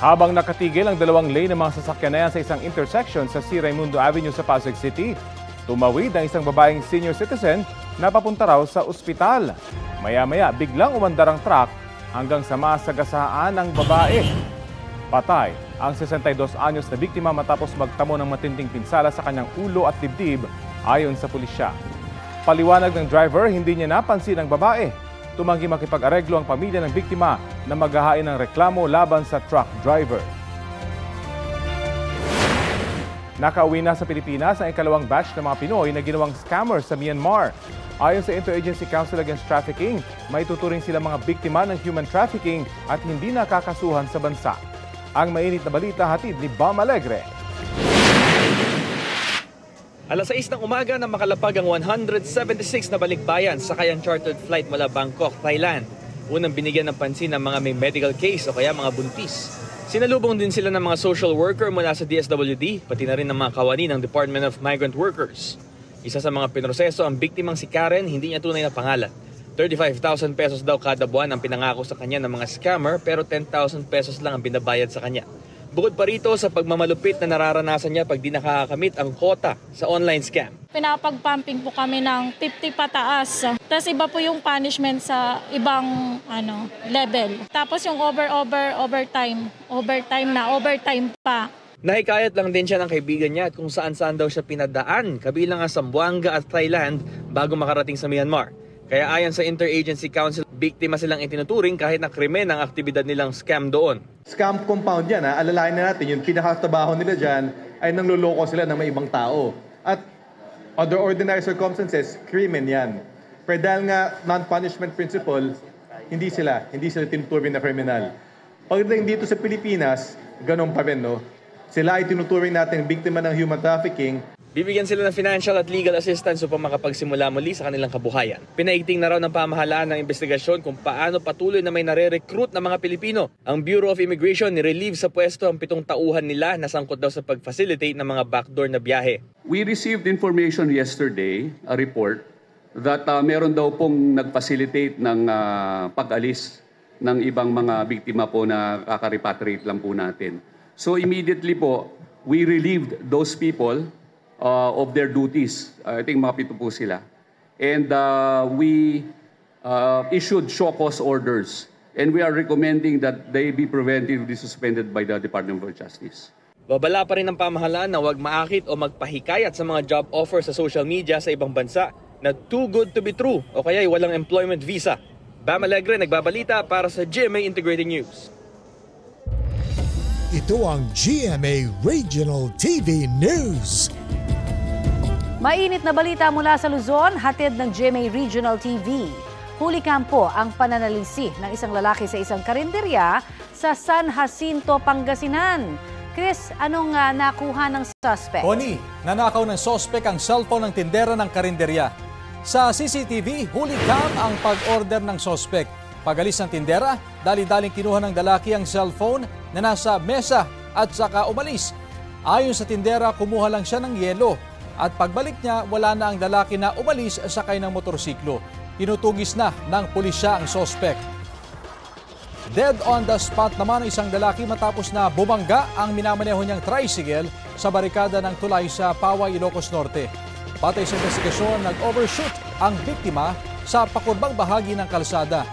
Habang nakatigil ang dalawang lane ng mga sasakyan na yan sa isang intersection sa C. Raimundo Avenue sa Pasig City, tumawid ang isang babaeng senior citizen na papunta raw sa ospital. Maya-maya biglang umandar ang truck hanggang sa masagasaan ang babae. Patay ang 62 anyos na biktima matapos magtamo ng matinding pinsala sa kanyang ulo at dibdib ayon sa pulisya. Paliwanag ng driver, hindi niya napansin ang babae. Tumanggi makipag-areglo ang pamilya ng biktima na maghahain ng reklamo laban sa truck driver. Nakauwi na sa Pilipinas ang ikalawang batch ng mga Pinoy na ginawang scammer sa Myanmar. Ayon sa Interagency Council Against Trafficking, may tuturing sila mga biktima ng human trafficking at hindi nakakasuhan sa bansa. Ang mainit na balita hatid ni Bam Alegre. Alas 6 ng umaga na makalapag ang 176 na balikbayan sa kayang chartered flight mula Bangkok, Thailand. Unang binigyan ng pansin ng mga may medical case o kaya mga buntis. Sinalubong din sila ng mga social worker mula sa DSWD, pati na rin ng mga kawani ng Department of Migrant Workers. Isa sa mga pinroseso ang biktimang si Karen, hindi niya tunay na pangalan. 35,000 pesos daw kada buwan ang pinangako sa kanya ng mga scammer pero 10,000 pesos lang ang binabayad sa kanya. Bukod pa rito sa pagmamalupit na nararanasan niya pag di nakakamit ang kota sa online scam. Pinapag-pumping po kami ng 50 pataas. Tapos iba po yung punishment sa ibang level. Tapos yung overtime pa. Nahikayat lang din siya ng kaibigan niya at kung saan-saan daw siya pinadaan, kabilang ang Zamboanga at Thailand bago makarating sa Myanmar. Kaya ayon sa Interagency Council, biktima silang itinuturing kahit na krimen ang aktibidad nilang scam doon. Scam compound yan, ha? Alalahanin na natin, yung pinakatrabaho nila dyan ay nangluloko sila ng may ibang tao. At under ordinary circumstances, krimen yan. Pero dahil nga non-punishment principle, hindi sila tinuturing na kriminal. Pagdating dito sa Pilipinas, ganun pa rin, no? Sila ay tinuturing natin biktima ng human trafficking. Bibigyan sila ng financial at legal assistance upang makapagsimula muli sa kanilang kabuhayan. Pinaigting na raw ng pamahalaan ng investigasyon kung paano patuloy na may nare-recruit ng mga Pilipino. Ang Bureau of Immigration ni-relieve sa pwesto ang 7 tauhan nila na sangkot daw sa pag-facilitate ng mga backdoor na biyahe. We received information yesterday, a report, that meron daw pong nag-facilitate ng pag-alis ng ibang mga biktima po na kaka-repatriate lang po natin. So immediately po, we relieved those people of their duties. I think mga 7 po sila. And we issued show cause orders. And we are recommending that they be preventively suspended by the Department of Justice. Babala pa rin ng pamahalaan na huwag maakit o magpahikayat sa mga job offers sa social media sa ibang bansa na too good to be true o kaya'y walang employment visa. Bam Alegre, nagbabalita para sa GMA Integrated News. Ito ang GMA Regional TV News. Mainit na balita mula sa Luzon, hatid ng GMA Regional TV. Huli kampo ang pananalisi ng isang lalaki sa isang karinderya sa San Jacinto, Pangasinan. Chris, anong nakuha ng suspect? Connie, nanakaw ng suspect ang cellphone ng tindera ng karinderya. Sa CCTV, huli cam ang pag-order ng suspect. Pag-alis ng tindera, dali-daling kinuha ng lalaki ang cellphone na nasa mesa at saka umalis. Ayon sa tindera, kumuha lang siya ng yelo. At pagbalik niya, wala na ang lalaki na umalis sakay ng motorsiklo. Tinutugis na ng pulisya ang suspect. Dead on the spot naman ang isang lalaki matapos na bumangga ang minamaneho niyang tricycle sa barikada ng tulay sa Paway, Ilocos Norte. Batay sa investigasyon, nag-overshoot ang biktima sa pakurbang bahagi ng kalsada.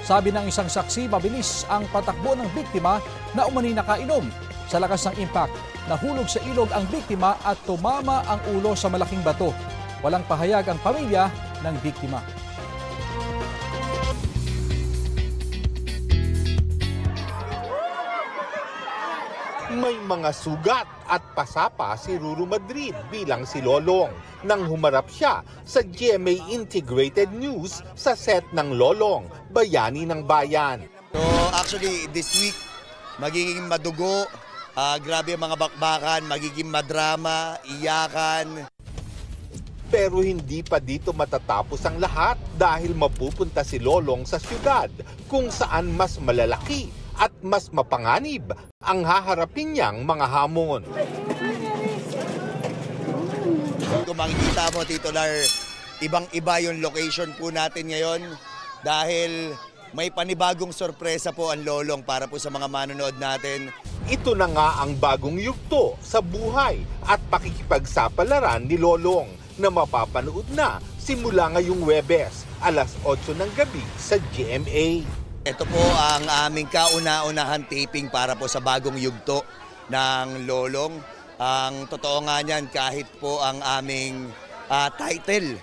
Sabi ng isang saksi, mabilis ang patakbo ng biktima na umani nakainom. Sa lakas ng impact, nahulog sa ilog ang biktima at tumama ang ulo sa malaking bato. Walang pahayag ang pamilya ng biktima. May mga sugat at pasapa si Ruru Madrid bilang si Lolong nang humarap siya sa GMA Integrated News sa set ng Lolong, Bayani ng Bayan. So actually this week magiging madugo, grabe ang mga bakbakan, magiging madrama, iyakan. Pero hindi pa dito matatapos ang lahat dahil mapupunta si Lolong sa syudad kung saan mas malalaki at mas mapanganib ang haharapin niyang mga hamon. Kung makikita mo, Tito Lar, ibang-iba yung location po natin ngayon dahil may panibagong sorpresa po ang Lolong para po sa mga manonood natin. Ito na nga ang bagong yugto sa buhay at pakikipagsapalaran ni Lolong na mapapanood na simula ngayong Huwebes, alas 8 ng gabi sa GMA. Ito po ang aming kauna-unahang taping para po sa bagong yugto ng Lolong. Ang totoo nga niyan, kahit po ang aming title,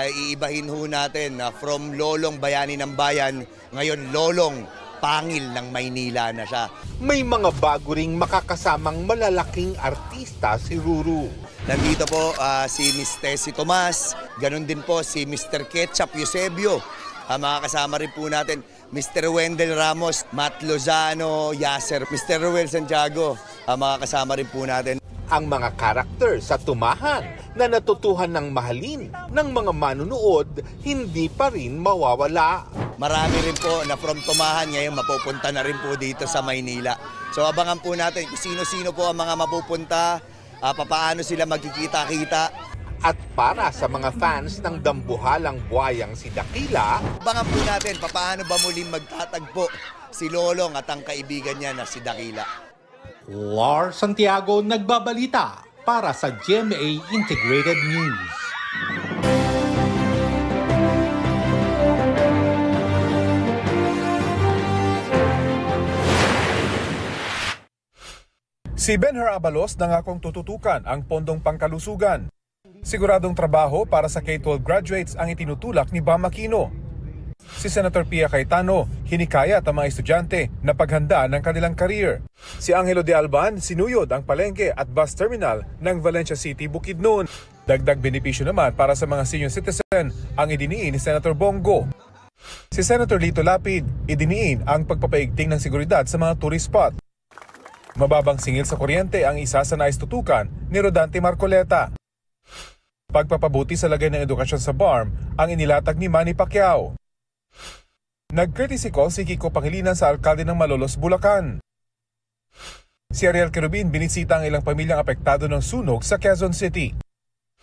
iibahin ho natin from Lolong Bayani ng Bayan, ngayon Lolong Pangil ng Maynila na siya. May mga bago ring makakasamang malalaking artista si Ruru. Nandito po si Miss Tessie Tomas, ganun din po si Mr. Ketchup Eusebio. Makakasama rin po natin Mr. Wendell Ramos, Matt Lozano, Yasser, Mr. Ruel Santiago. Makakasama rin po natin ang mga karakter sa tumahan na natutuhan ng mahalin ng mga manunood, hindi pa rin mawawala. Marami rin po na from tumahan ngayon mapupunta na rin po dito sa Maynila. So abangan po natin kung sino-sino po ang mga mapupunta, papaano sila magkikita-kita. At para sa mga fans ng dambuhalang buhayang si Dakila, abangan po natin papaano ba muling magtatagpo si Lolong at ang kaibigan niya na si Dakila. Lars Santiago nagbabalita para sa GMA Integrated News. Si Benher Abalos nangakong tututukan ang pondong pangkalusugan. Siguradong trabaho para sa K-12 graduates ang itinutulak ni Bam Aquino. Si Senator Pia Cayetano hinikayat ang mga estudyante na paghanda ng kanilang career. Si Angelo de Alban sinuyod ang palengke at bus terminal ng Valencia City, Bukidnon. Dagdag benepisyo naman para sa mga senior citizen ang idiniin ni Senator Bongo. Si Senator Lito Lapid idiniin ang pagpapaigting ng seguridad sa mga tourist spot. Mababang singil sa kuryente ang isa sa naistutukan ni Rodante Marcoleta. Pagpapabuti sa lagay ng edukasyon sa BARM ang inilatag ni Manny Pacquiao. Nag-courtesy call si Kiko Pangilinan sa alkalde ng Malolos, Bulacan. Si Ariel Querubin binisita ang ilang pamilyang apektado ng sunog sa Quezon City.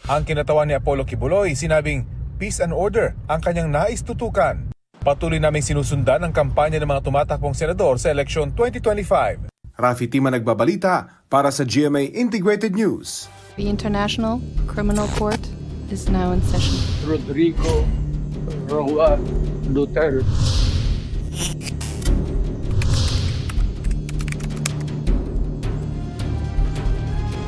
Ang kinatawan ni Apollo Kibuloy sinabing peace and order ang kanyang naistutukan. Patuloy naming sinusundan ang kampanya ng mga tumatakbong senador sa eleksyon 2025. Rafi Tima nagbabalita para sa GMA Integrated News. The International Criminal Court is now in session. Rodrigo Roa Duterte.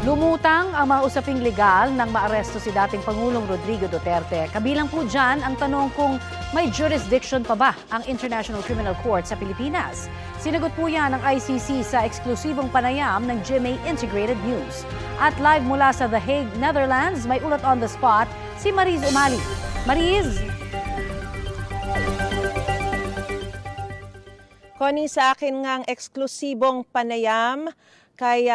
Lumutang ang mga usaping legal nang maaresto si dating Pangulong Rodrigo Duterte. Kabilang po dyan ang tanong kung may jurisdiction pa ba ang International Criminal Court sa Pilipinas. Sinagot po yan ng ICC sa eksklusibong panayam ng GMA Integrated News. At live mula sa The Hague, Netherlands, may ulat on the spot si Mariz Umali. Mariz! Connie, sa akin ngang eksklusibong panayam kay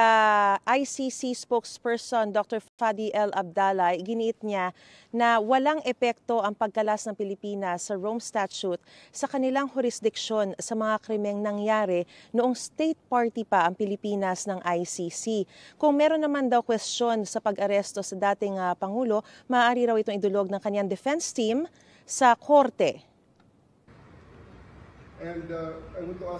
ICC spokesperson Dr. Fadi L. Abdallah, giniit niya na walang epekto ang pagkalas ng Pilipinas sa Rome Statute sa kanilang jurisdiksyon sa mga krimeng nangyari noong state party pa ang Pilipinas ng ICC. Kung meron naman daw question sa pag-aresto sa dating Pangulo, maaari raw itong idulog ng kanyang defense team sa korte.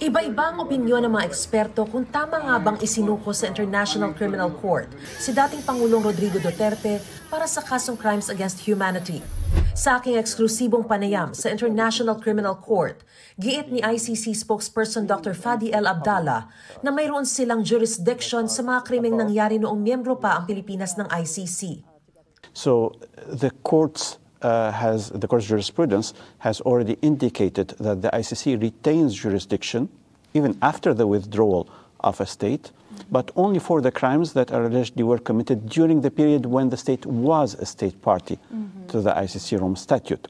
Iba-iba ang opinyon ng mga eksperto kung tama nga bang isinuko sa International Criminal Court si dating Pangulong Rodrigo Duterte para sa kasong crimes against humanity. Sa aking eksklusibong panayam sa International Criminal Court, giit ni ICC spokesperson Dr. Fadi L. Abdallah na mayroon silang jurisdiction sa mga krimeng nangyari noong miyembro pa ang Pilipinas ng ICC. So the court's jurisprudence has already indicated that the ICC retains jurisdiction even after the withdrawal of a state, but only for the crimes that are allegedly were committed during the period when the state was a state party to the ICC Rome Statute.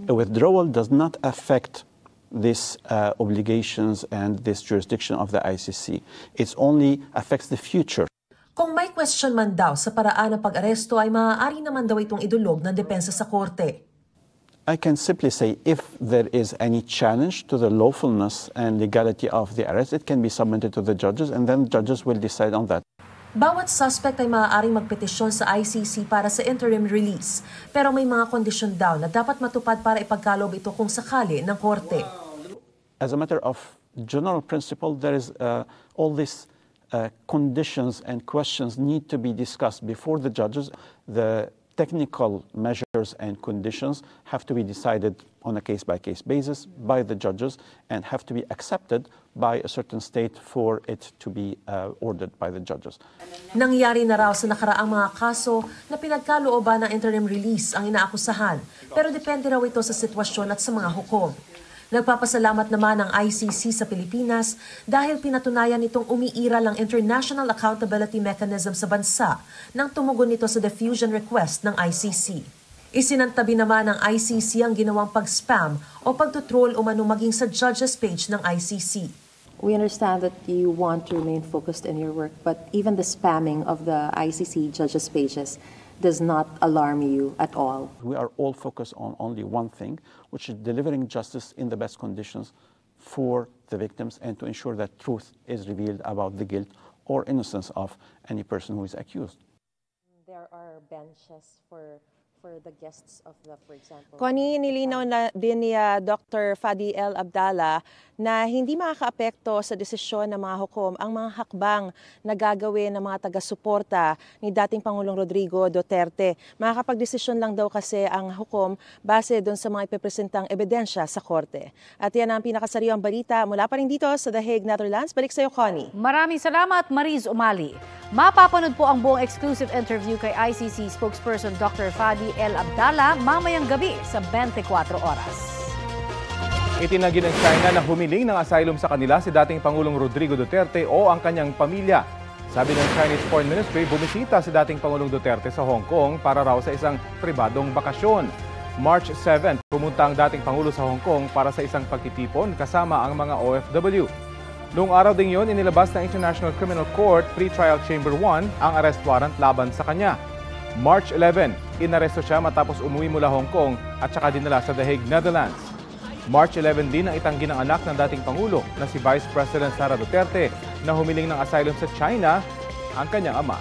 A withdrawal does not affect these obligations and this jurisdiction of the ICC. It only affects the future. Kung may question man daw sa paraan ng pag-aresto ay maaari naman daw itong idulog ng depensa sa korte. I can simply say if there is any challenge to the lawfulness and legality of the arrest, it can be submitted to the judges and then judges will decide on that. Bawat suspect ay maaaring magpetisyon sa ICC para sa interim release, pero may mga kondisyon daw na dapat matupad para ipagkaloob ito kung sakali ng korte. As a matter of general principle, there is all this conditions and questions need to be discussed before the judges. The technical measures and conditions have to be decided on a case-by-case basis by the judges and have to be accepted by a certain state for it to be ordered by the judges. Nangyari na raw sa nakaraang mga kaso na pinagkalooban ng interim release ang inaakusahan, pero depende raw ito sa sitwasyon at sa mga hukom. Nagpapasalamat naman ang ICC sa Pilipinas dahil pinatunayan itong umiiral ang International Accountability Mechanism sa bansa nang tumugon nito sa diffusion request ng ICC. Isinantabi naman ng ICC ang ginawang pag-spam o pagtutroll umano maging sa judges page ng ICC. We understand that you want to remain focused in your work, but even the spamming of the ICC judges pages does not alarm you at all. We are all focused on only one thing, which is delivering justice in the best conditions for the victims and to ensure that truth is revealed about the guilt or innocence of any person who is accused. There are benches for the guests of the, for example... Connie, nilinaw na din ni Dr. Fadi L. Abdallah na hindi makakaapekto sa desisyon ng mga hukom ang mga hakbang na gagawin ng mga taga-suporta ni dating Pangulong Rodrigo Duterte. Makakapag-desisyon lang daw kasi ang hukom base doon sa mga ipipresentang ebidensya sa korte. At yan ang pinakasariwang balita mula pa rin dito sa The Hague, Netherlands. Balik sa iyo, Connie. Maraming salamat, Mariz Umali. Mapapanood po ang buong exclusive interview kay ICC spokesperson Dr. Fadi L. Abdallah mamayang gabi sa 24 oras. Itinanggi ng China na humiling ng asylum sa kanila si dating Pangulong Rodrigo Duterte o ang kanyang pamilya. Sabi ng Chinese Foreign Ministry, bumisita si dating Pangulong Duterte sa Hong Kong para raw sa isang pribadong bakasyon. March 7, pumunta ang dating Pangulo sa Hong Kong para sa isang pagtitipon kasama ang mga OFW. Noong araw ding yon, inilabas ng International Criminal Court Pre-Trial Chamber 1 ang arrest warrant laban sa kanya. March 11, inaresto siya matapos umuwi mula Hong Kong at saka dinala sa The Hague, Netherlands. March 11 din ang itanggi ng anak ng dating Pangulo na si Vice President Sara Duterte na humiling ng asylum sa China ang kanyang ama.